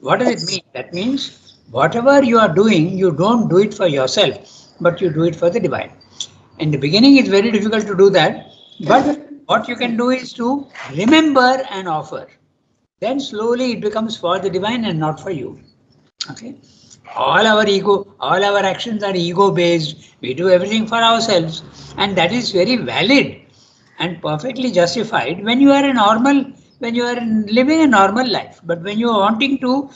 What does it mean? That means whatever you are doing, you don't do it for yourself, but you do it for the divine. In the beginning, it's very difficult to do that, but what you can do is to remember and offer. Then slowly it becomes for the divine and not for you. Okay. All our actions are ego based. We do everything for ourselves, and that is very valid and perfectly justified when you are a normal, when you are living a normal life. But when you are wanting to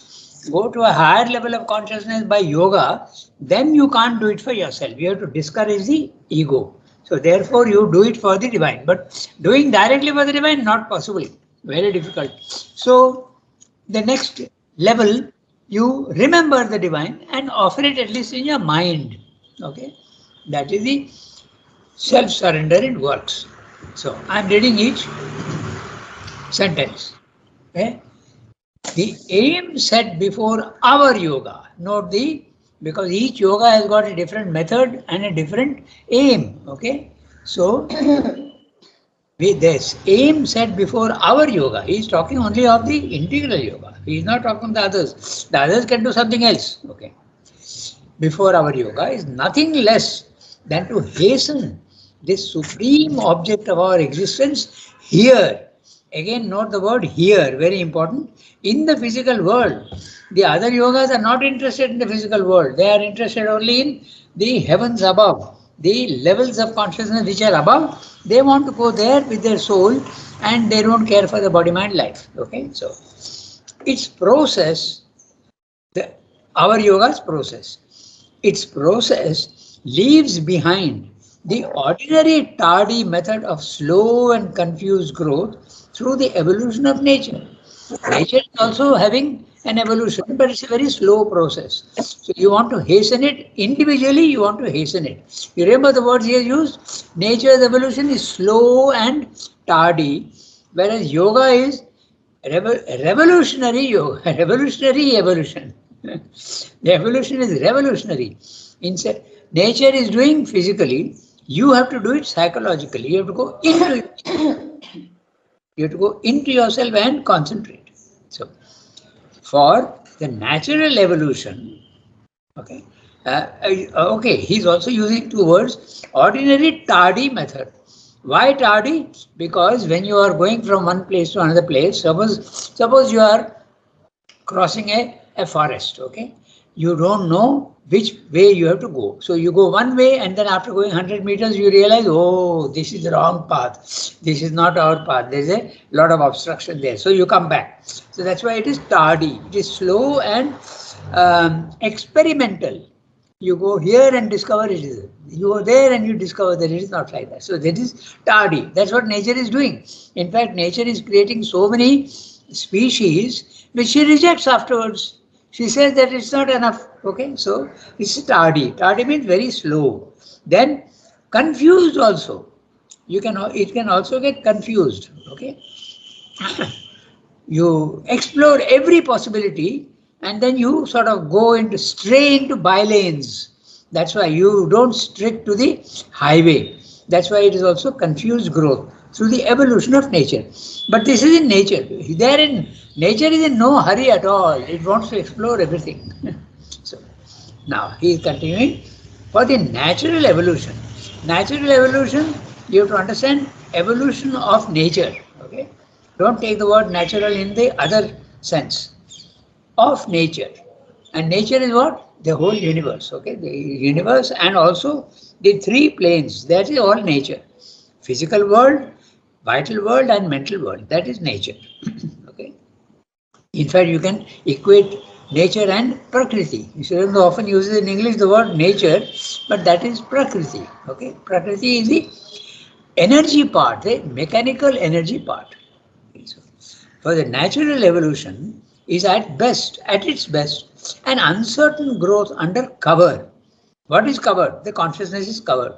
go to a higher level of consciousness by yoga, then you can't do it for yourself. You have to discourage the ego. So therefore, you do it for the divine. But doing directly for the divine, not possible. Very difficult. So the next level, you remember the divine and offer it at least in your mind. Okay, that is the self-surrender in works. So I'm reading each sentence. Okay, the aim set before our yoga. Note the, because each yoga has got a different method and a different aim. Okay, so with this aim set before our yoga, he is talking only of the integral yoga. He is not talking of the others. The others can do something else. Okay. Before our yoga is nothing less than to hasten this supreme object of our existence here. Again, note the word here, very important. In the physical world, the other yogas are not interested in the physical world. They are interested only in the heavens above, the levels of consciousness which are above. They want to go there with their soul and they don't care for the body mind life. Okay, so its process, our yoga's process, its process leaves behind the ordinary tardy method of slow and confused growth through the evolution of nature. Nature is also having an evolution, but it's a very slow process. So you want to hasten it individually, you want to hasten it. You remember the words he has used? Nature's evolution is slow and tardy, whereas yoga is revolutionary yoga, revolutionary evolution. The evolution is revolutionary. Instead, nature is doing physically, you have to do it psychologically. You have to go into you have to go into yourself and concentrate. So, for the natural evolution, okay, okay, he's also using two words: ordinary tardy method. Why tardy? Because when you are going from one place to another place, suppose you are crossing a forest, okay, you don't know which way you have to go, so you go one way and then after going 100 meters you realize, oh, this is the wrong path, this is not our path, there's a lot of obstruction there, so you come back. So that's why it is tardy, it is slow and experimental. You go here and discover it is, you go there and you discover that it is not like that. So that is tardy. That's what nature is doing. In fact, nature is creating so many species which she rejects afterwards. She says that it's not enough. Okay, so it's tardy. Tardy means very slow. Then confused also. It can also get confused. Okay. You explore every possibility and then you sort of go into stray into bylanes. That's why you don't stick to the highway. That's why it is also confused growth through the evolution of nature. But this is in nature. Nature is in no hurry at all. It wants to explore everything. So now he is continuing for the natural evolution. Natural evolution, you have to understand evolution of nature. Okay. Don't take the word natural in the other sense. Of nature. And nature is what? The whole universe. Okay, the universe and also the three planes. That is all nature. Physical world, vital world, and mental world. That is nature. Okay. In fact, you can equate nature and prakriti. Students often uses in English the word nature, but that is prakriti. Okay, prakriti is the energy part, the mechanical energy part. So, for the natural evolution is at its best, an uncertain growth under cover. What is cover? The consciousness is covered.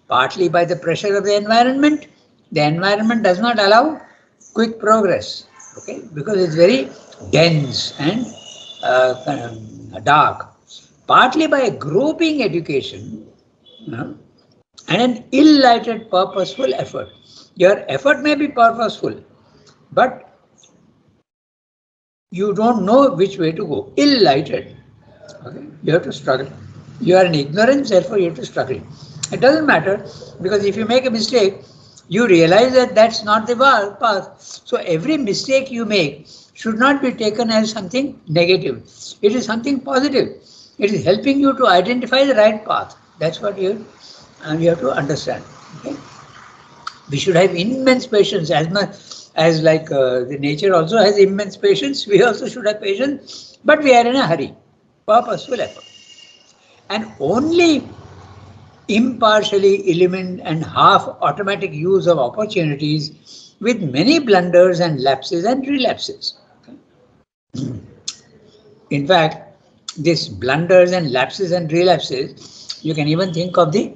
Partly by the pressure of the environment. The environment does not allow quick progress. Okay, because it's very dense and dark. Partly by a groping education, and an ill-lighted purposeful effort. Your effort may be purposeful, but you don't know which way to go. Ill-lighted. Okay? You have to struggle. You are in ignorance, therefore you have to struggle. It doesn't matter, because if you make a mistake, you realize that that's not the path. So every mistake you make should not be taken as something negative. It is something positive. It is helping you to identify the right path. That's what you have to understand. Okay? We should have immense patience, as much as like the nature also has immense patience. We also should have patience, but we are in a hurry. Purposeful effort. And only impartially eliminate and half automatic use of opportunities with many blunders and lapses and relapses. In fact, these blunders and lapses and relapses, you can even think of the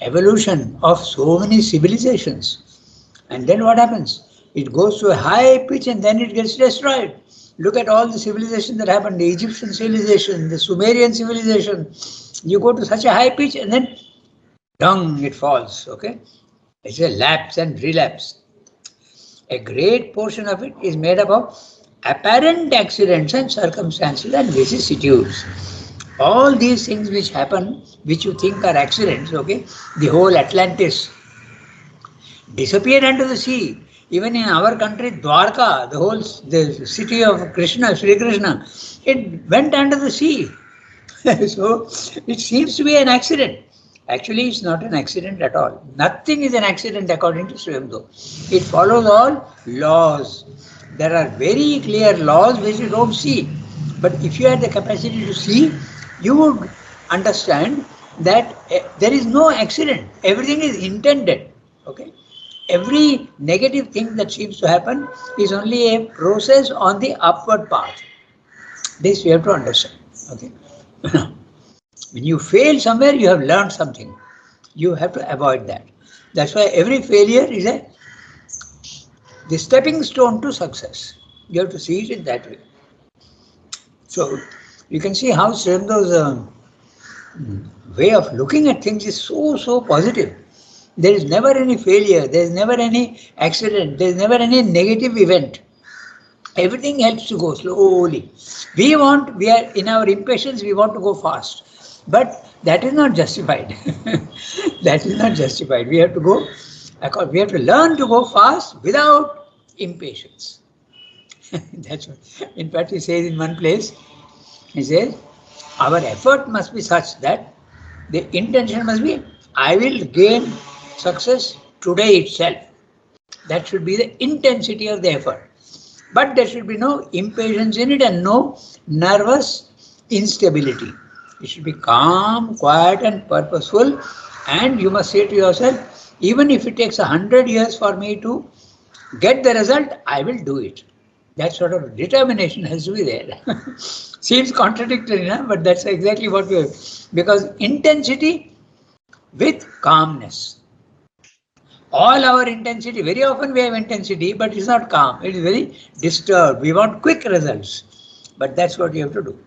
evolution of so many civilizations. And then what happens? It goes to a high pitch and then it gets destroyed. Look at all the civilizations that happened, the Egyptian civilization, the Sumerian civilization. You go to such a high pitch and then down it falls. Okay? It's a lapse and relapse. A great portion of it is made up of apparent accidents and circumstances and vicissitudes. All these things which happen, which you think are accidents, okay? The whole Atlantis disappeared under the sea. Even in our country, Dwarka, the city of Krishna, Sri Krishna, it went under the sea. So it seems to be an accident. Actually, it's not an accident at all. Nothing is an accident according to Sri Aurobindo. It follows all laws. There are very clear laws which you don't see. But if you had the capacity to see, you would understand that there is no accident. Everything is intended. Okay? Every negative thing that seems to happen is only a process on the upward path. This you have to understand. Okay? When you fail somewhere, you have learned something. You have to avoid that. That's why every failure is the stepping stone to success. You have to see it in that way. So you can see how Sri Aurobindo way of looking at things is so positive. There is never any failure, there is never any accident, there is never any negative event. Everything helps to go slowly. We are in our impatience, we want to go fast. But that is not justified. That is not justified. We have to learn to go fast without impatience. That's what. In fact, he says in one place, he says, our effort must be such that the intention must be, I will gain success today itself. That should be the intensity of the effort. But there should be no impatience in it and no nervous instability. It should be calm, quiet and purposeful. And you must say to yourself, even if it takes 100 years for me to get the result, I will do it. That sort of determination has to be there. Seems contradictory, but that's exactly what we have. Because intensity with calmness. All our intensity, very often we have intensity, but it's not calm. It is very disturbed. We want quick results. But that's what you have to do.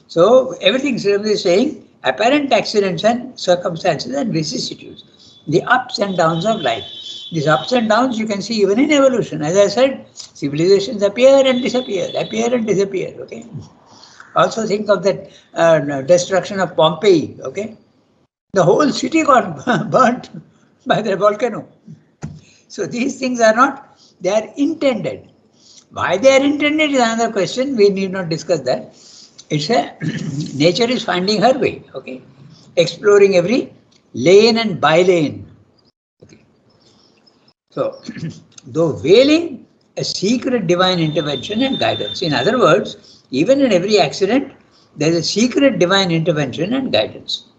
So everything Sri Aurobindo is saying, apparent accidents and circumstances and vicissitudes. The ups and downs of life. These ups and downs you can see even in evolution. As I said, civilizations appear and disappear, okay? Also think of that destruction of Pompeii, okay? The whole city got burnt by the volcano. So these things are not, they are intended. Why they are intended is another question, we need not discuss that. It's nature is finding her way, okay? Exploring every lane and by-lane. Okay. So, though veiling a secret divine intervention and guidance. In other words, even in every accident, there is a secret divine intervention and guidance.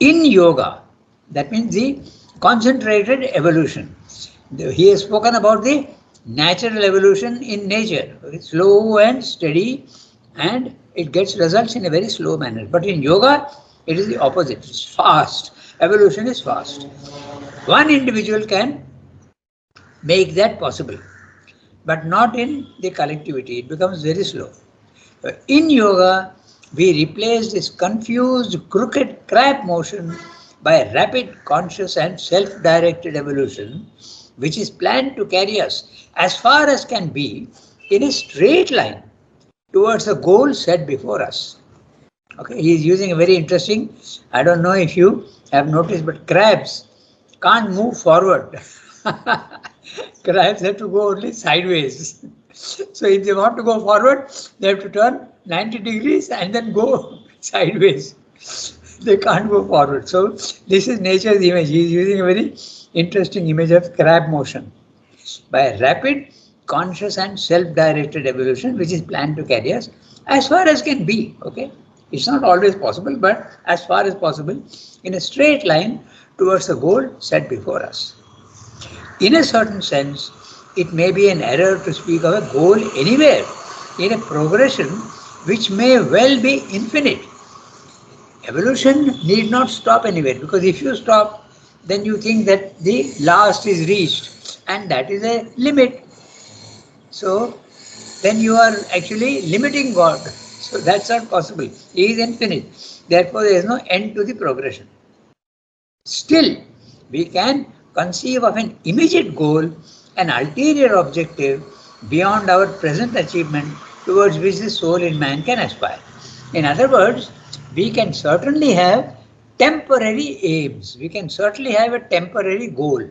In yoga, that means the concentrated evolution. He has spoken about the natural evolution in nature. It's slow and steady and it gets results in a very slow manner. But in yoga, it is the opposite. It's fast. Evolution is fast. One individual can make that possible, but not in the collectivity. It becomes very slow. In yoga, we replace this confused, crooked crab motion by a rapid, conscious and self-directed evolution, which is planned to carry us as far as can be in a straight line towards the goal set before us. Okay, he is using a very interesting, I don't know if you have noticed, but crabs can't move forward. Crabs have to go only sideways. So if they want to go forward, they have to turn 90 degrees and then go sideways. They can't go forward. So this is nature's image. He is using a very interesting image of crab motion. By a rapid, conscious and self-directed evolution which is planned to carry us as far as can be. Okay, it's not always possible, but as far as possible in a straight line towards the goal set before us. In a certain sense, it may be an error to speak of a goal anywhere in a progression which may well be infinite. Evolution need not stop anywhere, because if you stop, then you think that the last is reached, and that is a limit. So then you are actually limiting God. So that's not possible. He is infinite. Therefore, there is no end to the progression. Still, we can conceive of an immediate goal, an ulterior objective beyond our present achievement towards which the soul in man can aspire. In other words, we can certainly have temporary aims. We can certainly have a temporary goal.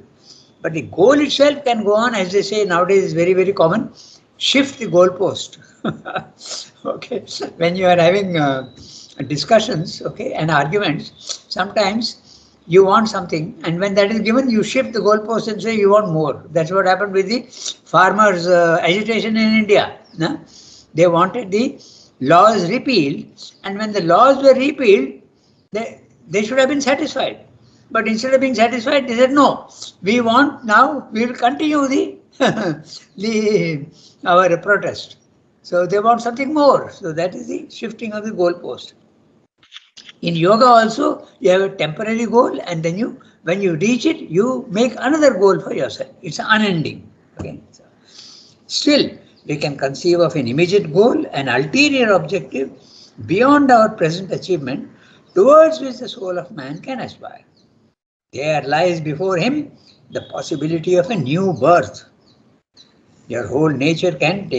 But the goal itself can go on, as they say nowadays is very, very common, shift the goalpost. Okay, when you are having discussions, okay, and arguments, sometimes you want something, and when that is given, you shift the goalpost and say you want more. That's what happened with the farmers' agitation in India. No? They wanted the laws repealed, and when the laws were repealed, they should have been satisfied. But instead of being satisfied, they said, no, we want now, we will continue our protest. So they want something more. So that is the shifting of the goalpost. In yoga also, you have a temporary goal, and then when you reach it, you make another goal for yourself. It's unending. Okay. So, still, we can conceive of an immediate goal, an ulterior objective beyond our present achievement, towards which the soul of man can aspire. There lies before him the possibility of a new birth. Your whole nature can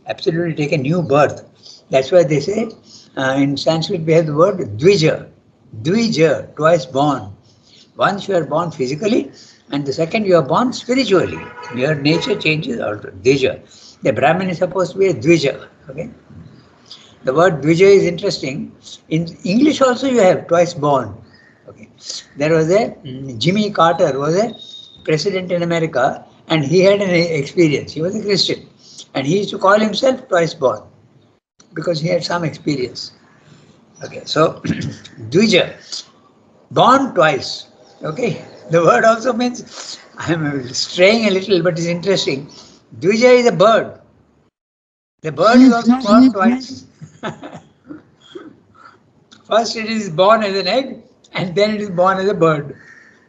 absolutely take a new birth. That's why they say in Sanskrit we have the word dvija. Dvija, twice born. Once you are born physically, and the second you are born spiritually. Your nature changes also. Dvija. The Brahmin is supposed to be a dvija. Okay. The word dvija is interesting. In English also you have twice born. Okay. There was Jimmy Carter was a president in America, and he had an experience. He was a Christian, and he used to call himself twice born because he had some experience. Okay, so dvija, born twice. Okay, the word also means, I am straying a little, but it's interesting. Dvija is a bird. The bird is also born twice. First it is born as an egg, and then it is born as a bird.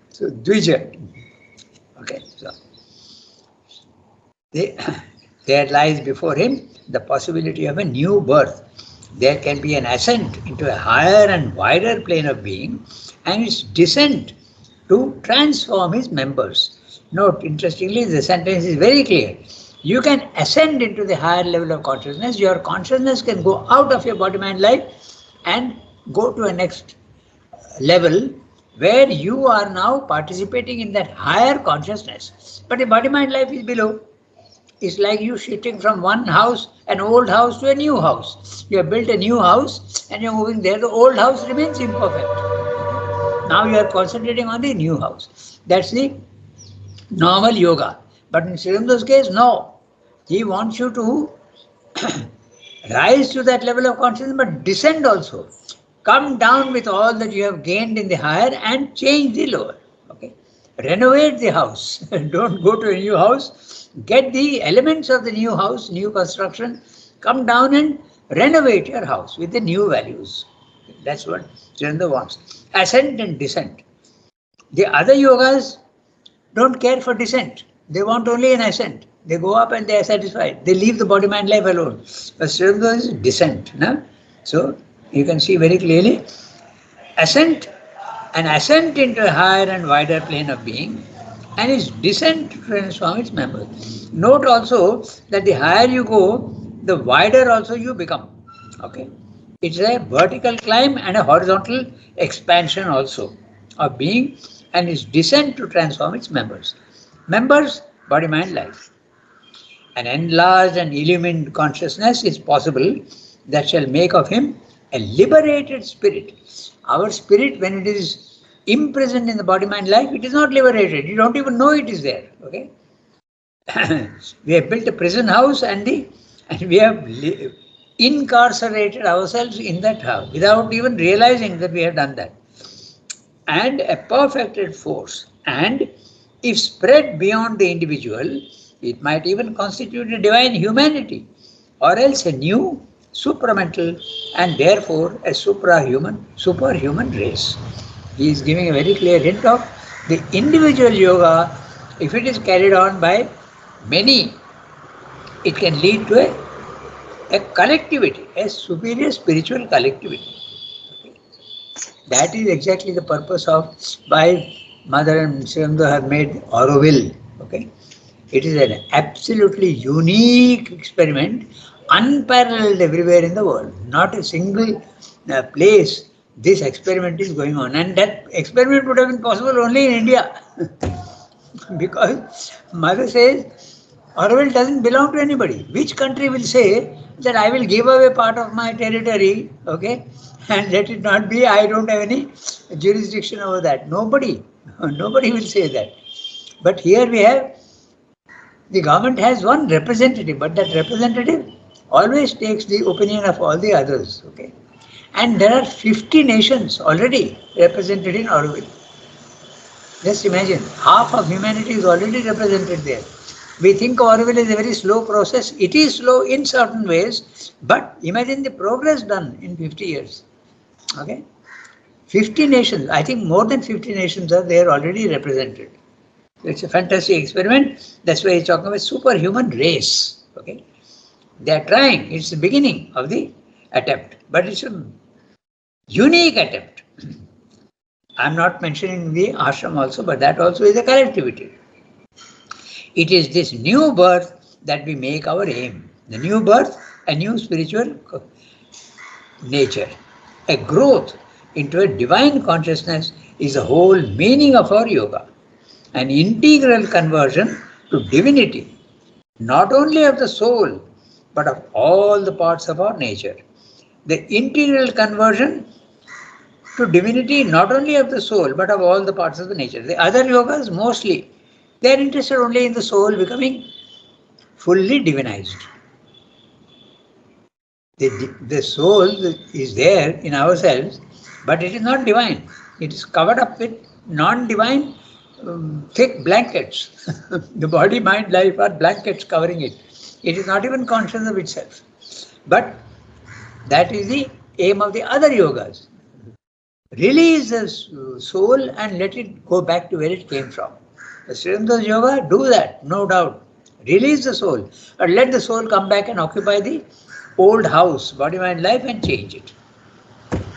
So dvija. Okay, so there lies before him the possibility of a new birth. There can be an ascent into a higher and wider plane of being, and its descent to transform his members. Note, interestingly, the sentence is very clear. You can ascend into the higher level of consciousness. Your consciousness can go out of your body-mind life and go to a next level where you are now participating in that higher consciousness. But the body-mind life is below. It's like you shifting from one house, an old house, to a new house. You have built a new house and you're moving there. The old house remains imperfect. Now you are concentrating on the new house. That's the normal yoga. But in Sri Aurobindo's case, no. He wants you to rise to that level of consciousness, but descend also. Come down with all that you have gained in the higher and change the lower. Okay. Renovate the house. Don't go to a new house. Get the elements of the new house, new construction. Come down and renovate your house with the new values. That's what Sri Aurobindo wants. Ascent and descent. The other yogas don't care for descent. They want only an ascent. They go up and they are satisfied. They leave the body-mind life alone. But Sri Aurobindo is descent. No? So you can see very clearly, an ascent into a higher and wider plane of being, and its descent to transform its members. Note also that the higher you go, the wider also you become. Okay, it's a vertical climb and a horizontal expansion also of being, and its descent to transform its members. Members, body, mind, life. An enlarged and illumined consciousness is possible that shall make of him a liberated spirit. Our spirit, when it is imprisoned in the body, mind, life, it is not liberated. You don't even know it is there. Okay, we have built a prison house and we have incarcerated ourselves in that house without even realizing that we have done that. And a perfected force, and if spread beyond the individual, it might even constitute a divine humanity, or else a new supramental and therefore a superhuman race. He is giving a very clear hint of the individual yoga. If it is carried on by many, it can lead to a collectivity, a superior spiritual collectivity. That is exactly the purpose of why Mother and Srimdo have made Aurobindo. Okay, it is an absolutely unique experiment, unparalleled everywhere in the world. Not a single place this experiment is going on, and that experiment would have been possible only in India, because Mother says Aurobindo doesn't belong to anybody. Which country will say that I will give away part of my territory, okay, and let it not be, I don't have any jurisdiction over that? Nobody. Nobody will say that. But here we have, the government has one representative, but that representative always takes the opinion of all the others, okay. And there are 50 nations already represented in Aurobindo. Just imagine, half of humanity is already represented there. We think Aurobindo is a very slow process. It is slow in certain ways, but imagine the progress done in 50 years. Okay? 50 nations, I think more than 50 nations are there already represented. It's a fantastic experiment. That's why he's talking about superhuman race. Okay? They are trying. It's the beginning of the attempt, but it's a unique attempt. I'm not mentioning the ashram also, but that also is a collectivity. It is this new birth that we make our aim. The new birth, a new spiritual nature. A growth into a divine consciousness is the whole meaning of our yoga. An integral conversion to divinity, not only of the soul, but of all the parts of our nature. The integral conversion to divinity, not only of the soul, but of all the parts of the nature. The other yogas, mostly, they are interested only in the soul becoming fully divinized. The soul is there in ourselves, but it is not divine. It is covered up with non-divine thick blankets. The body, mind, life are blankets covering it. It is not even conscious of itself. But that is the aim of the other yogas. Release the soul and let it go back to where it came from. The Srimda's yoga, do that, no doubt. Release the soul, but let the soul come back and occupy the old house, body, mind, life, and change it.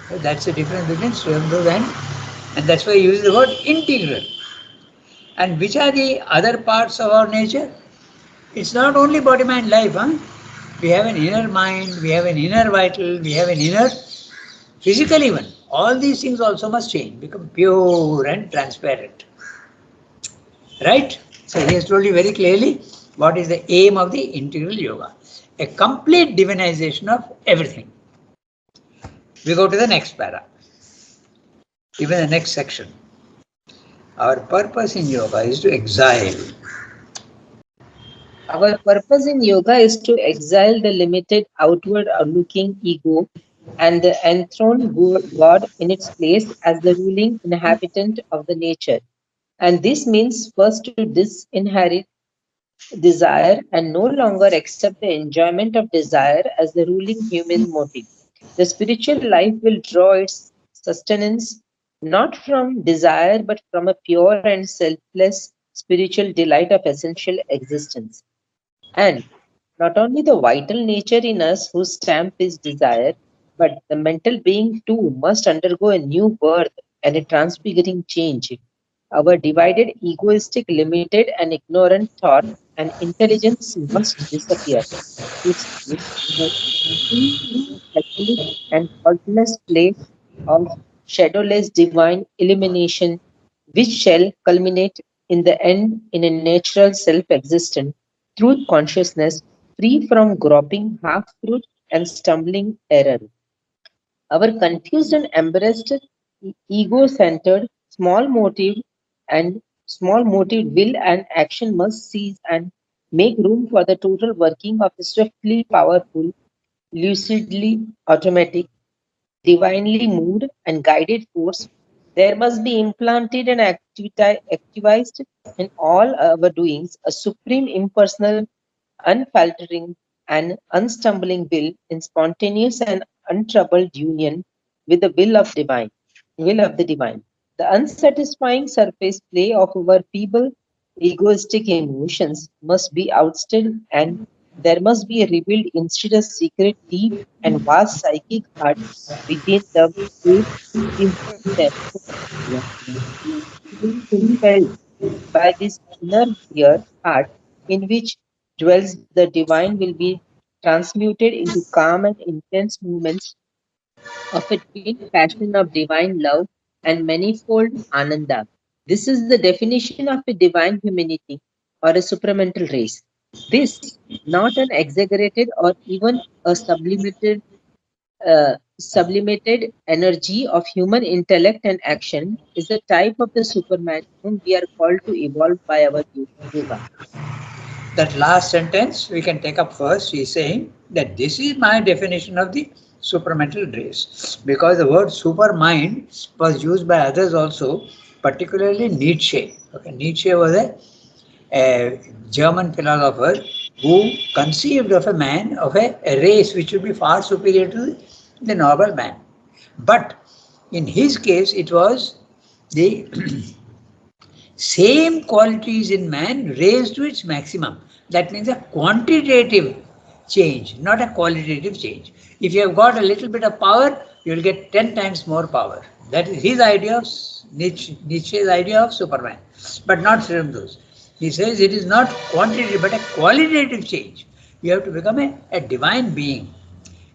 So that's the difference between Srimda's and that's why I use the word integral. And which are the other parts of our nature? It's not only body, mind, life. We have an inner mind, we have an inner vital, we have an inner physical even. All these things also must change, become pure and transparent. Right? So he has told you very clearly what is the aim of the integral yoga. A complete divinization of everything. We go to the next para. Even the next section. Our purpose in yoga is to exile. Our purpose in yoga is to exile the limited outward looking ego and the enthroned God in its place as the ruling inhabitant of the nature. And this means first to disinherit desire and no longer accept the enjoyment of desire as the ruling human motive. The spiritual life will draw its sustenance not from desire but from a pure and selfless spiritual delight of essential existence. And not only the vital nature in us whose stamp is desire, but the mental being too must undergo a new birth and a transfiguring change. Our divided, egoistic, limited, and ignorant thought and intelligence must disappear. Its place must be the helpless and faultless play of shadowless divine illumination, which shall culminate in the end in a natural self-existent truth consciousness free from groping half-truth and stumbling error. Our confused and embarrassed, ego-centered, small motive will and action must cease and make room for the total working of the swiftly powerful, lucidly automatic, divinely moved and guided force. There must be implanted and activized in all our doings a supreme impersonal, unfaltering, and unstumbling will in spontaneous and untroubled union with the will of the divine. The unsatisfying surface play of our feeble, egoistic emotions must be ousted, and there must be a revealed instead a secret, deep, and vast psychic heart within the great infinite depths of India. Being compelled by this inner clear heart in which dwells the divine will be transmuted into calm and intense movements of a twin passion of divine love and manifold ananda. This is the definition of a divine humanity or a supramental race. This, not an exaggerated or even a sublimated energy of human intellect and action, is the type of the Superman whom we are called to evolve by our yoga. That last sentence we can take up first. He's saying that this is my definition of the supramental race, because the word supermind was used by others also, particularly Nietzsche. Okay, Nietzsche was a German philosopher who conceived of a man, of a race which would be far superior to the normal man. But in his case, it was the same qualities in man raised to its maximum. That means a quantitative change, not a qualitative change. If you have got a little bit of power, you will get 10 times more power. That is his idea of Nietzsche's idea of Superman, but not Srinivas. He says it is not quantitative but a qualitative change. You have to become a divine being.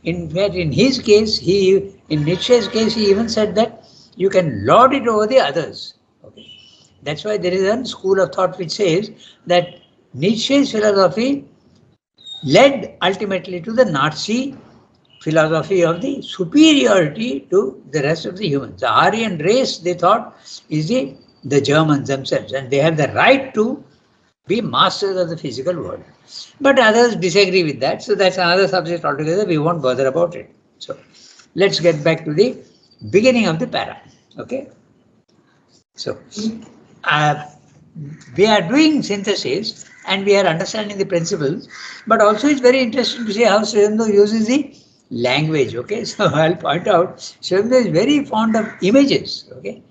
In fact, in his case, in Nietzsche's case, he even said that you can lord it over the others. Okay. That's why there is a school of thought which says that Nietzsche's philosophy led ultimately to the Nazi philosophy of the superiority to the rest of the humans. The Aryan race, they thought, is the Germans themselves, and they have the right to be masters of the physical world. But others disagree with that, so that's another subject altogether. We won't bother about it. So let's get back to the beginning of the para. Okay. So uh, we are doing synthesis and we are understanding the principles, but also it's very interesting to see how Srivendo uses the language. Okay, so I'll point out Srivendo is very fond of images. Okay,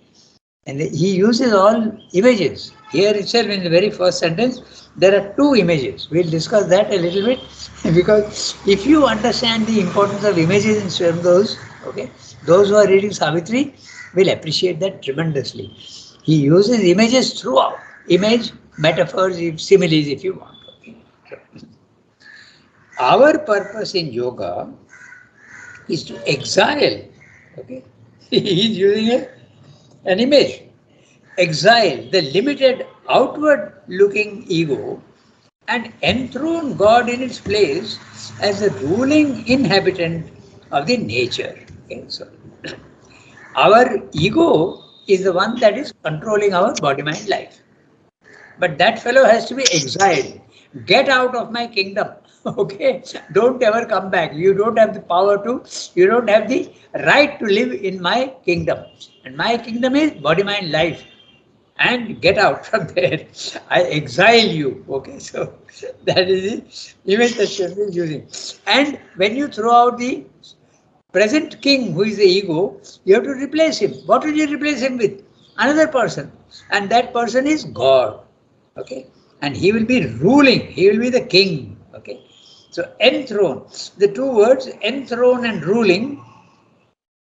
and he uses all images. Here itself, in the very first sentence, there are two images. We'll discuss that a little bit because if you understand the importance of images in Srivendo's, okay, those who are reading Savitri will appreciate that tremendously. He uses images throughout, image, metaphors, similes, if you want. Okay. So, our purpose in yoga is to exile. Okay, he's using an image. Exile the limited outward looking ego and enthrone God in its place as the ruling inhabitant of the nature. Okay, so our ego is the one that is controlling our body mind life. But that fellow has to be exiled. Get out of my kingdom. Okay, don't ever come back. You don't have the power to, you don't have the right to live in my kingdom. And my kingdom is body mind life, and get out from there. I exile you. Okay, so that is the image that Shiva is using. And when you throw out the present king, who is the ego, you have to replace him. What will you replace him with? Another person. And that person is God. Okay, and he will be ruling, he will be the king. Okay, so enthrone, the two words enthrone and ruling,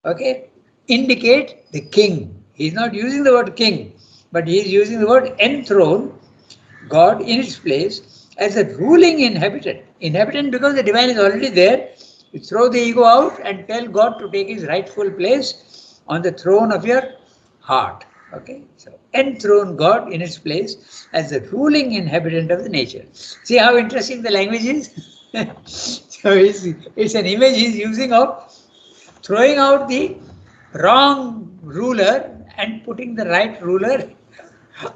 okay, indicate the king. He is not using the word king. but he is using the word enthrone God in its place as a ruling inhabitant. Inhabitant because the divine is already there. You throw the ego out and tell God to take his rightful place on the throne of your heart. Okay, so enthrone God in its place as the ruling inhabitant of the nature. See how interesting the language is? So it's an image he's using of throwing out the wrong ruler and putting the right ruler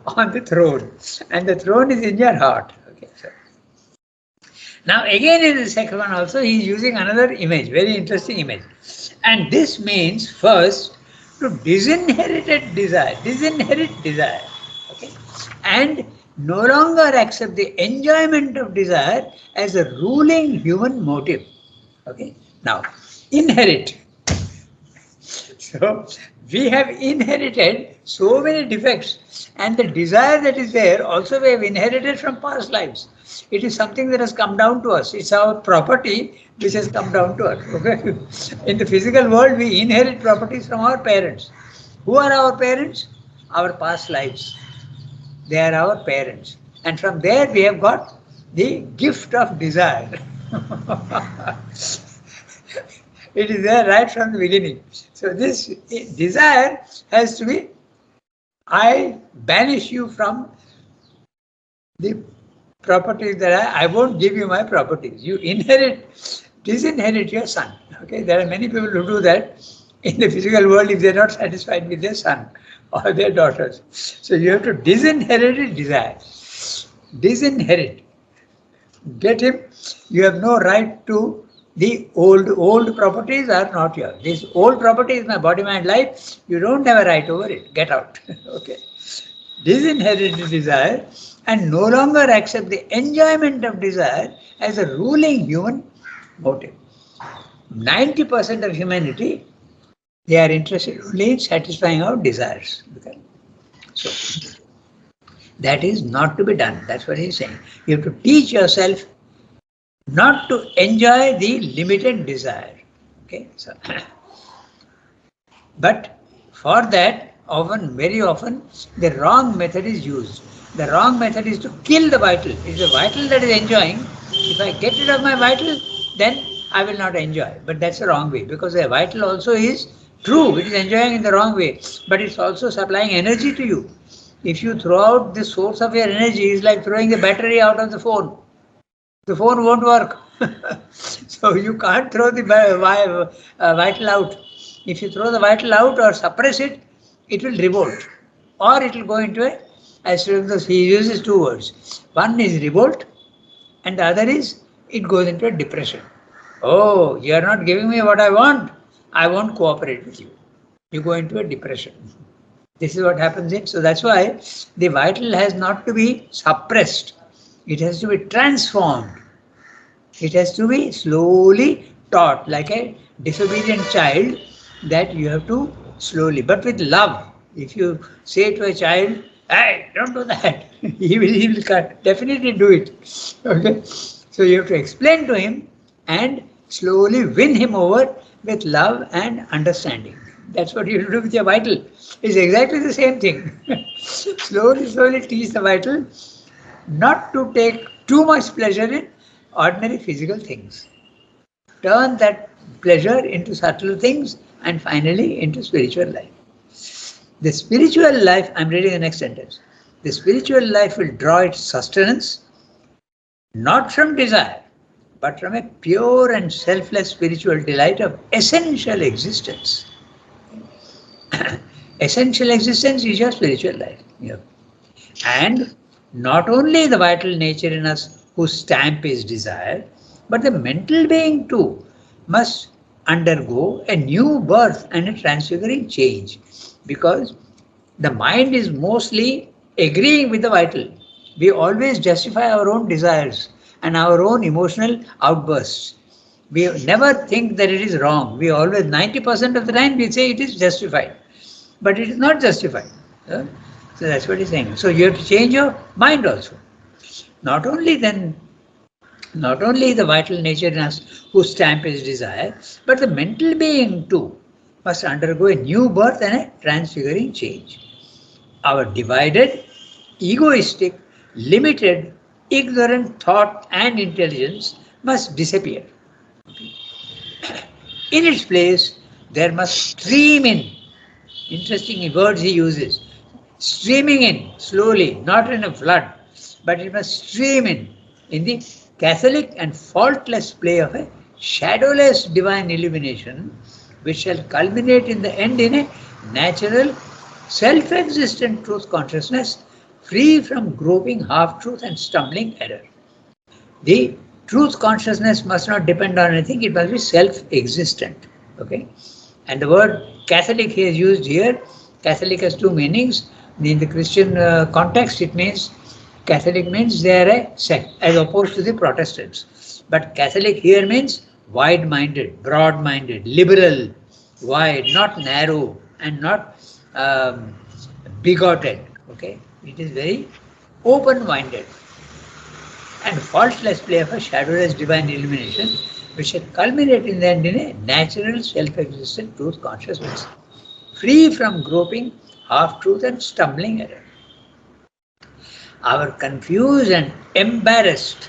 on the throne. And the throne is in your heart. Okay, so now again in the second one also he is using another image, very interesting image. And this means first to disinherit desire, okay, and no longer accept the enjoyment of desire as a ruling human motive. Okay, now inherit. So we have inherited so many defects, and the desire that is there also we have inherited from past lives. It is something that has come down to us. It's our property which has come down to us. Okay? In the physical world, we inherit properties from our parents. Who are our parents? Our past lives. They are our parents. And from there we have got the gift of desire. It is there right from the beginning. So this desire has to be, I banish you from the properties that I won't give you my properties. You disinherit your son. Okay, there are many people who do that in the physical world if they're not satisfied with their son or their daughters. So you have to disinherit his desire. Disinherit. Get him. You have no right to the old properties are not yours. This old property is my body, mind, life. You don't have a right over it. Get out. Okay. Disinherit the desire and no longer accept the enjoyment of desire as a ruling human motive. 90% of humanity, they are interested only in satisfying our desires. Okay? So that is not to be done. That's what he's saying. You have to teach yourself not to enjoy the limited desire. Okay, so but for that, very often, the wrong method is used. The wrong method is to kill the vital. It's the vital that is enjoying. If I get rid of my vital, then I will not enjoy. But that's the wrong way, because the vital also is true. It is enjoying in the wrong way, but it's also supplying energy to you. If you throw out the source of your energy, it's like throwing the battery out of the phone. The phone won't work. So you can't throw the vital out. If you throw the vital out or suppress it, it will revolt. Or it will go into a, as he uses two words. One is revolt and the other is it goes into a depression. Oh, you are not giving me what I want. I won't cooperate with you. You go into a depression. This is what happens in. So that's why the vital has not to be suppressed. It has to be transformed. It has to be slowly taught, like a disobedient child, that you have to slowly, but with love. If you say to a child, hey, don't do that, he will definitely do it. Okay? So you have to explain to him and slowly win him over with love and understanding. That's what you do with your vital. It's exactly the same thing. Slowly teach the vital not to take too much pleasure in ordinary physical things. Turn that pleasure into subtle things and finally into spiritual life. The spiritual life, I'm reading the next sentence. The spiritual life will draw its sustenance not from desire, but from a pure and selfless spiritual delight of essential existence. Essential existence is your spiritual life. Yeah. And not only the vital nature in us whose stamp is desire, but the mental being too must undergo a new birth and a transfiguring change, because the mind is mostly agreeing with the vital. We always justify our own desires and our own emotional outbursts. We never think that it is wrong. We always, 90% of the time, we say it is justified, but it is not justified. So that's what he's saying. So you have to change your mind also. Not only the vital nature in us whose stamp is desire, but the mental being too must undergo a new birth and a transfiguring change. Our divided, egoistic, limited, ignorant thought and intelligence must disappear. In its place, there must stream in, interesting words he uses, streaming in slowly, not in a flood, but it must stream in the catholic and faultless play of a shadowless divine illumination, which shall culminate in the end in a natural, self existent truth consciousness, free from groping half truth and stumbling error. The truth consciousness must not depend on anything, it must be self existent. Okay? And the word Catholic he has used here, Catholic has two meanings. In the Christian context, it means Catholic means they are a sect as opposed to the Protestants. But Catholic here means wide minded, broad minded, liberal, wide, not narrow and not bigoted. Okay? It is very open minded and faultless play of a shadowless divine illumination, which shall culminate in the end in a natural self-existent truth consciousness, free from groping half-truth and stumbling error. Our confused and embarrassed,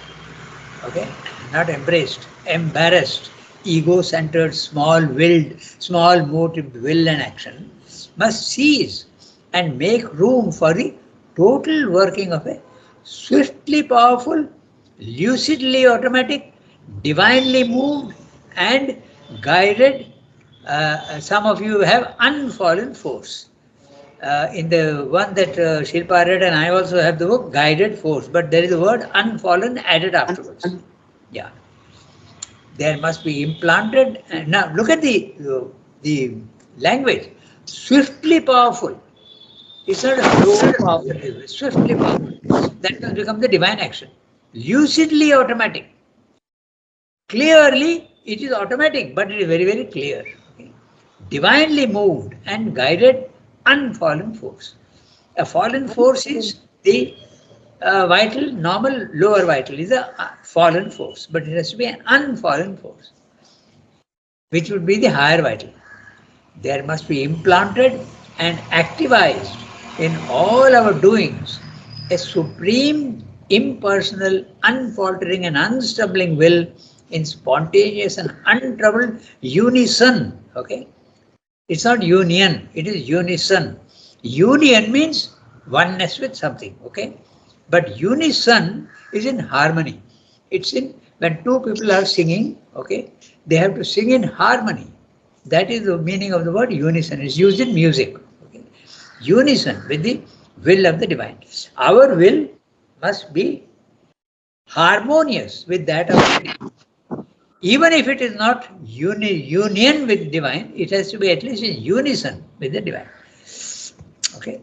okay, not embraced, embarrassed, ego-centered, small-willed, small-motived will and action must cease and make room for the total working of a swiftly powerful, lucidly automatic, divinely moved and guided. Some of you have unfallen force. In the one that Shilpa read, and I also have the book Guided Force, but there is the word unfallen added afterwards. Yeah. There must be implanted. Now look at the language. Swiftly powerful. It's not a slow powerful, swiftly powerful. That must become the divine action. Lucidly automatic. Clearly, it is automatic, but it is very, very clear. Okay? Divinely moved and guided unfallen force. A fallen force is the vital, normal lower vital is a fallen force, but it has to be an unfallen force, which would be the higher vital. There must be implanted and activized in all our doings a supreme, impersonal, unfaltering and unstumbling will in spontaneous and untroubled unison. Okay? It's not union, it is unison. Union means oneness with something, okay? But unison is in harmony. It's in when two people are singing, okay, they have to sing in harmony. That is the meaning of the word unison. It's used in music. Okay? Unison with the will of the divine. Our will must be harmonious with that of the divine. Even if it is not union with divine, it has to be at least in unison with the divine. Okay.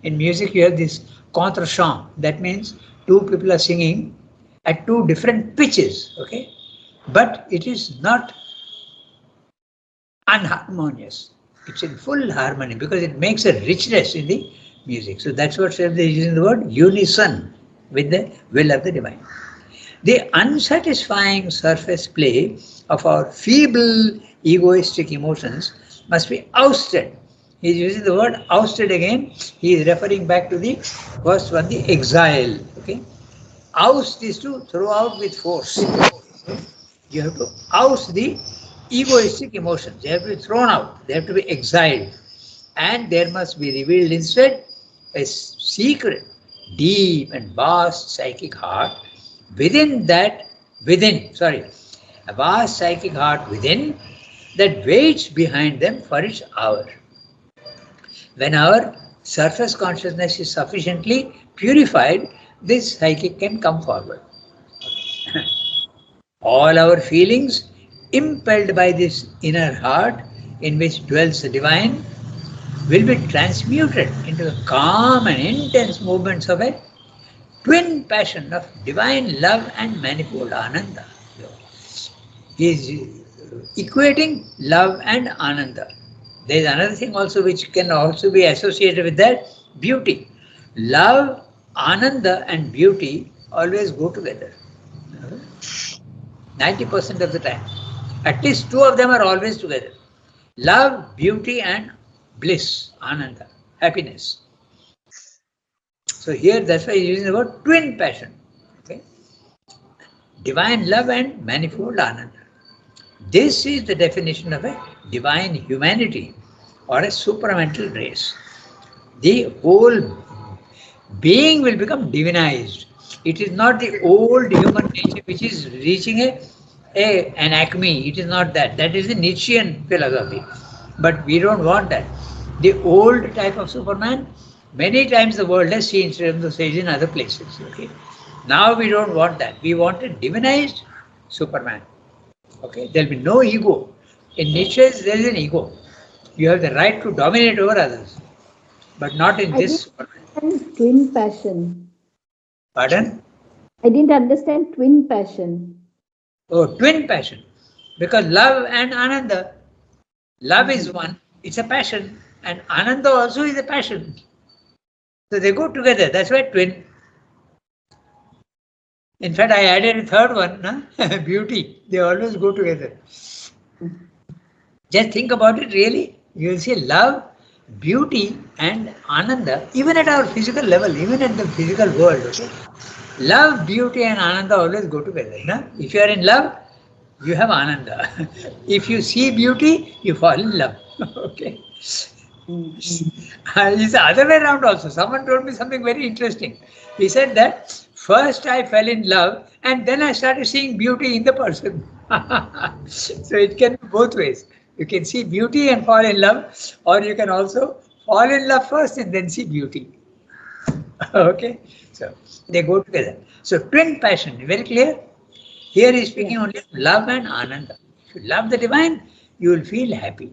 In music, you have this contre chant. That means two people are singing at two different pitches. Okay, but it is not unharmonious. It's in full harmony because it makes a richness in the music. So that's what they're using the word unison with the will of the divine. The unsatisfying surface play of our feeble egoistic emotions must be ousted. He is using the word ousted again. He is referring back to the first one, the exile. Okay, oust is to throw out with force. You have to oust the egoistic emotions. They have to be thrown out. They have to be exiled, and there must be revealed instead a secret, deep and vast psychic heart. A vast psychic heart within that waits behind them for its hour. When our surface consciousness is sufficiently purified, this psychic can come forward. All our feelings, impelled by this inner heart in which dwells the divine, will be transmuted into the calm and intense movements of a twin passion of divine love and manifold ananda. He is equating love and ananda. There is another thing also which can also be associated with that, beauty. Love, ananda and beauty always go together. 90% of the time. At least two of them are always together. Love, beauty and bliss, ananda, happiness. So here that's why he's using the word twin passion. Okay? Divine love and manifold ananda. This is the definition of a divine humanity or a supramental race. The whole being will become divinized. It is not the old human nature which is reaching an acme. It is not that. That is the Nietzschean philosophy. But we don't want that. The old type of Superman, many times the world has seen Sri says in other places. Okay. Now we don't want that. We want a divinized Superman. Okay. There will be no ego. In Nietzsche, there is an ego. You have the right to dominate over others, but not in I this didn't Superman. understand twin passion. Pardon? I didn't understand twin passion. Oh, twin passion. Because love and Ananda, love is Mhm. one, it's a passion, and Ananda also is a passion. So they go together. That's why twin. In fact, I added a third one, huh? Beauty. They always go together. Just think about it really. You will see love, beauty, and Ananda, even at our physical level, even at the physical world. Okay? Love, beauty, and Ananda always go together. If you are in love, you have Ananda. If you see beauty, you fall in love. Okay. Mhm. It's the other way around also. Someone told me something very interesting. He said that first I fell in love and then I started seeing beauty in the person. So it can be both ways. You can see beauty and fall in love, or you can also fall in love first and then see beauty. Okay. So they go together. So twin passion, very clear? Here he is Yeah. speaking only of love and ananda. If you love the divine, you will feel happy.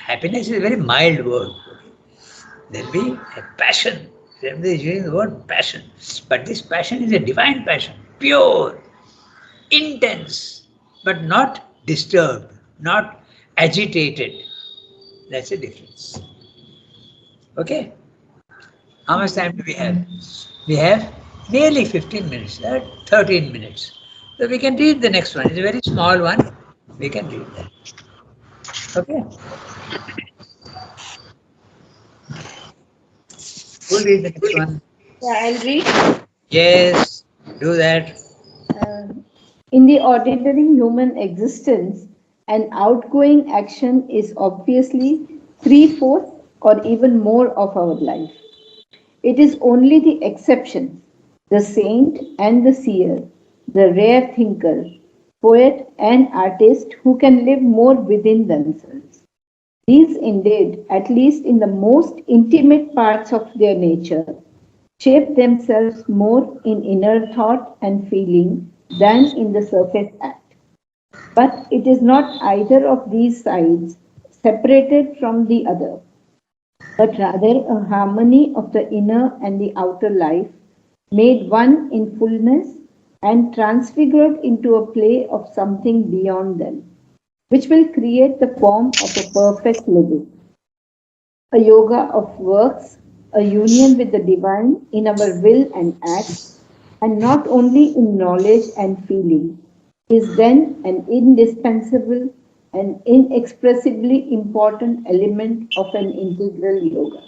Happiness is a very mild word. There will be a passion. There is using the word passion. But this passion is a divine passion, pure, intense, but not disturbed, not agitated. That's the difference. Okay? How much time do we have? We have nearly 15 minutes, 13 minutes. So we can read the next one. It's a very small one. We can read that. Okay? Who'll read the next one? Yeah, I'll read. Yes, do that. Uh, in the ordinary human existence, an outgoing action is obviously three-fourths or even more of our life. It is only the exception, the saint and the seer, the rare thinker, poet and artist who can live more within themselves. These indeed, at least in the most intimate parts of their nature, shape themselves more in inner thought and feeling than in the surface act. But it is not either of these sides separated from the other, but rather a harmony of the inner and the outer life, made one in fullness and transfigured into a play of something beyond them, which will create the form of a perfect living. A yoga of works, a union with the divine in our will and act, and not only in knowledge and feeling, is then an indispensable and inexpressibly important element of an integral yoga.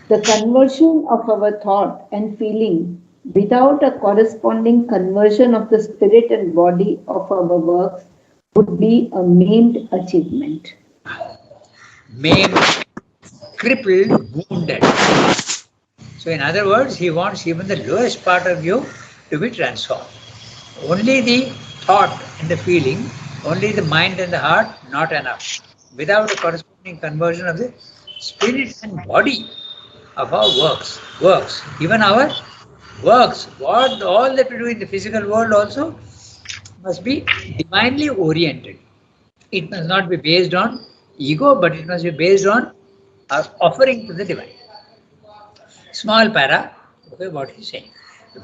The conversion of our thought and feeling without a corresponding conversion of the spirit and body of our works would be a maimed achievement. Maimed, crippled, wounded. So, in other words, he wants even the lowest part of you to be transformed. Only the thought and the feeling, only the mind and the heart, not enough. Without a corresponding conversion of the spirit and body of our works, even our works, what all that we do in the physical world also must be divinely oriented. It must not be based on ego, but it must be based on our offering to the divine. Small para, okay, what he's saying.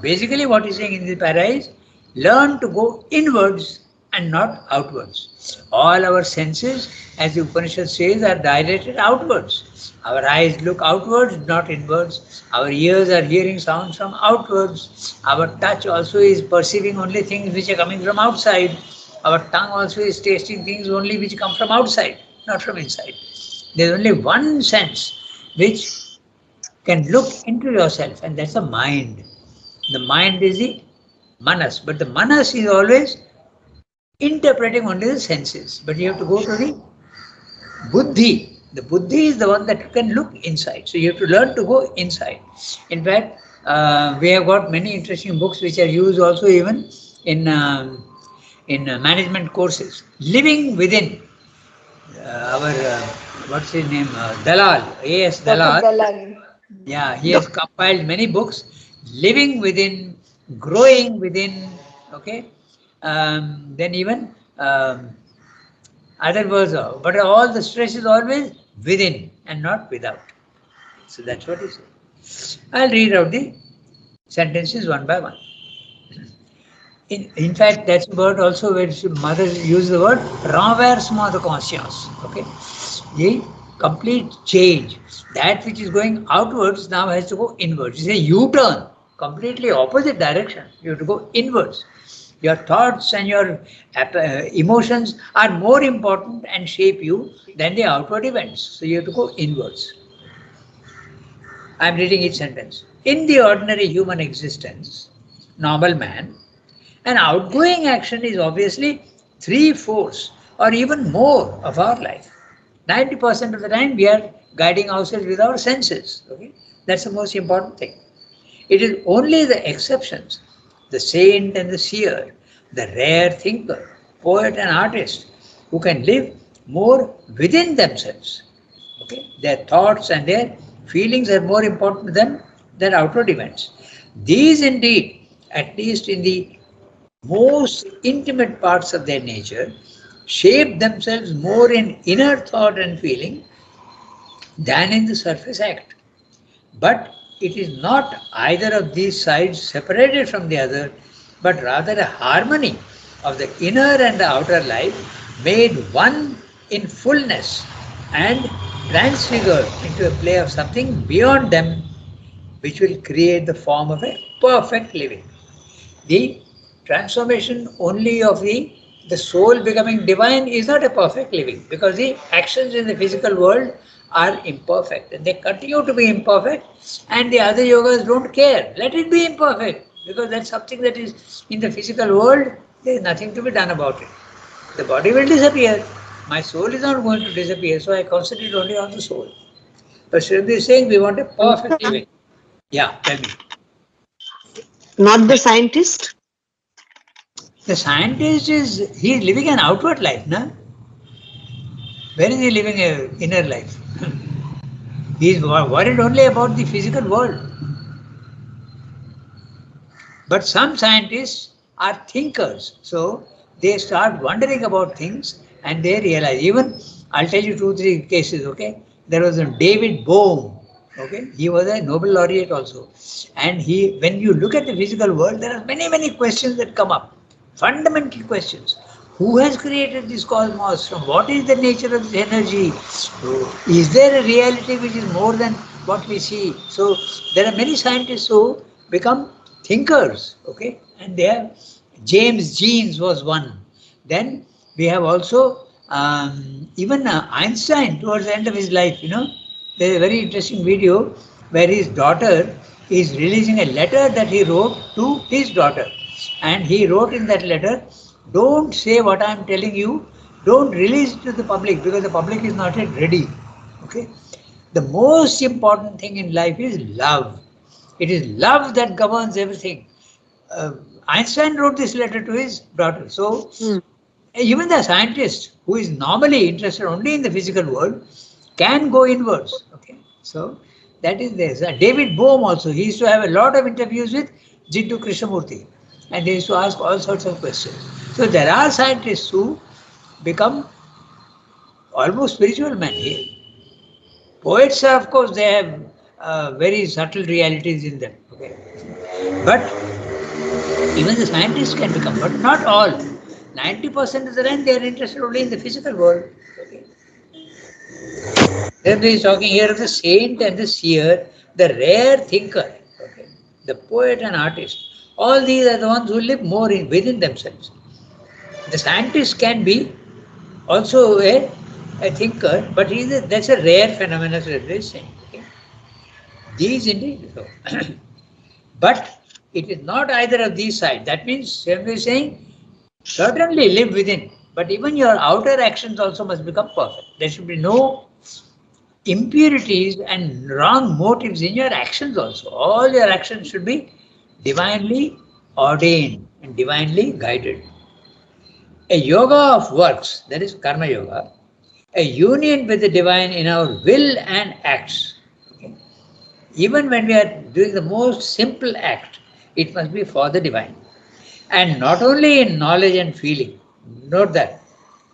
Basically, what he's saying in the para is learn to go inwards and not outwards. All our senses, as the Upanishad says, are directed outwards. Our eyes look outwards, not inwards. Our ears are hearing sounds from outwards. Our touch also is perceiving only things which are coming from outside. Our tongue also is tasting things only which come from outside, not from inside. There is only one sense which can look into yourself, and that's the mind. The mind is the manas, but the manas is always interpreting only the senses. But you have to go to the buddhi. The buddhi is the one that can look inside. So you have to learn to go inside. In fact, we have got many interesting books which are used also even in management courses. Living within our what's his name? Dalal, A.S. Dr. Dalal. Dalal. Yeah, he has compiled many books. Living within, growing within. Okay, then even other words, but all the stress is always within and not without. So that's what he said. I'll read out the sentences one by one. In fact, that's the word also where mother use the word renversement de conscience. Okay, the complete change. That which is going outwards now has to go inwards. It's a U-turn, completely opposite direction. You have to go inwards. Your thoughts and your emotions are more important and shape you than the outward events. So you have to go inwards. I'm reading each sentence. In the ordinary human existence, normal man, an outgoing action is obviously three-fourths or even more of our life. 90% of the time we are guiding ourselves with our senses. Okay? That's the most important thing. It is only the exceptions, the saint and the seer, the rare thinker, poet and artist, who can live more within themselves. Okay? Their thoughts and their feelings are more important to them than outward events. These indeed, at least in the most intimate parts of their nature, shape themselves more in inner thought and feeling than in the surface act. But it is not either of these sides separated from the other, but rather a harmony of the inner and the outer life made one in fullness and transfigured into a play of something beyond them, which will create the form of a perfect living. The transformation only of the soul becoming divine is not a perfect living, because the actions in the physical world are imperfect and they continue to be imperfect, and the other yogas don't care. Let it be imperfect, because that's something that is in the physical world. There is nothing to be done about it. The body will disappear. My soul is not going to disappear, so I concentrate only on the soul. But Srimati is saying we want a perfect living. Yeah, tell me. Not the scientist? The scientist he is living an outward life, no? Where is he living an inner life? He is worried only about the physical world. But some scientists are thinkers, so they start wondering about things and they realize. Even I'll tell you 2, 3 cases. Okay, there was a David Bohm. Okay, he was a Nobel laureate also, and when you look at the physical world, there are many questions that come up. Fundamental questions. Who has created this cosmos? From what is the nature of this energy? Is there a reality which is more than what we see? So there are many scientists who become thinkers, okay? And there, James Jeans was one. Then we have also even Einstein towards the end of his life, there's a very interesting video where his daughter is releasing a letter that he wrote to his daughter. And he wrote in that letter, don't say what I am telling you, don't release it to the public, because the public is not yet ready. Okay? The most important thing in life is love. It is love that governs everything. Einstein wrote this letter to his daughter. So even the scientist who is normally interested only in the physical world can go inwards. Okay, so that is there. So David Bohm also, he used to have a lot of interviews with Jiddu Krishnamurti, and they used to ask all sorts of questions. So there are scientists who become almost spiritual men here. Poets, of course, they have very subtle realities in them. Okay, but even the scientists can become, but not all. 90% of the time they are interested only in the physical world. Okay. Then he is talking here of the saint and the seer, the rare thinker, okay, the poet and artist. All these are the ones who live more within themselves. The scientist can be also a thinker, but that's a rare phenomenon, as they say. Okay. These indeed. But it is not either of these sides. That means Swami is saying, certainly live within, but even your outer actions also must become perfect. There should be no impurities and wrong motives in your actions also. All your actions should be divinely ordained and divinely guided. A yoga of works, that is karma yoga, a union with the divine in our will and acts. Okay? Even when we are doing the most simple act, it must be for the divine. And not only in knowledge and feeling. Note that.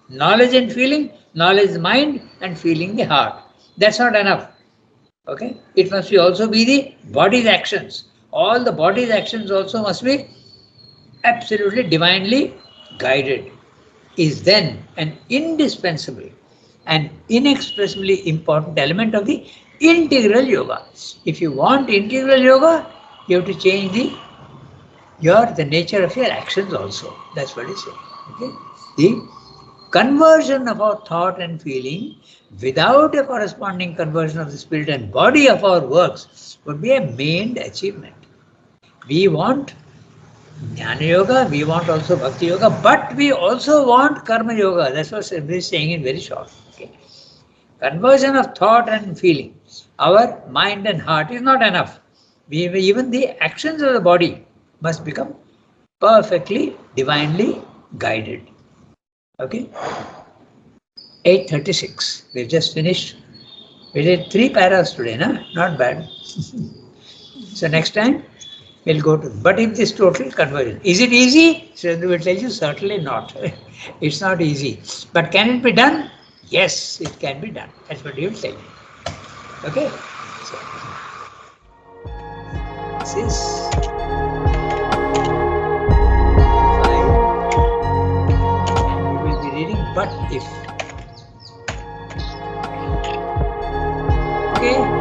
Knowledge and feeling, knowledge the mind and feeling the heart. That's not enough. Okay? It must be also be the body's actions. All the body's actions also must be absolutely divinely guided. Is then an indispensable and inexpressibly important element of the integral yoga. If you want integral yoga, you have to change the nature of your actions also. That's what it's saying. Okay? The conversion of our thought and feeling without a corresponding conversion of the spirit and body of our works would be a main achievement. We want Jnana Yoga, we want also Bhakti Yoga, but we also want Karma Yoga. That's what Sri is saying in very short. Okay? Conversion of thought and feeling, our mind and heart is not enough. Even the actions of the body must become perfectly, divinely guided. Okay? 8:36. We've just finished. We did 3 paras today, na? Not bad. So next time we'll go to. But if this total conversion, is it easy? Sridhar will tell you certainly not. It's not easy. But can it be done? Yes, it can be done. That's what he will tell you. Okay? So, this is 5. We will be reading but if. Okay?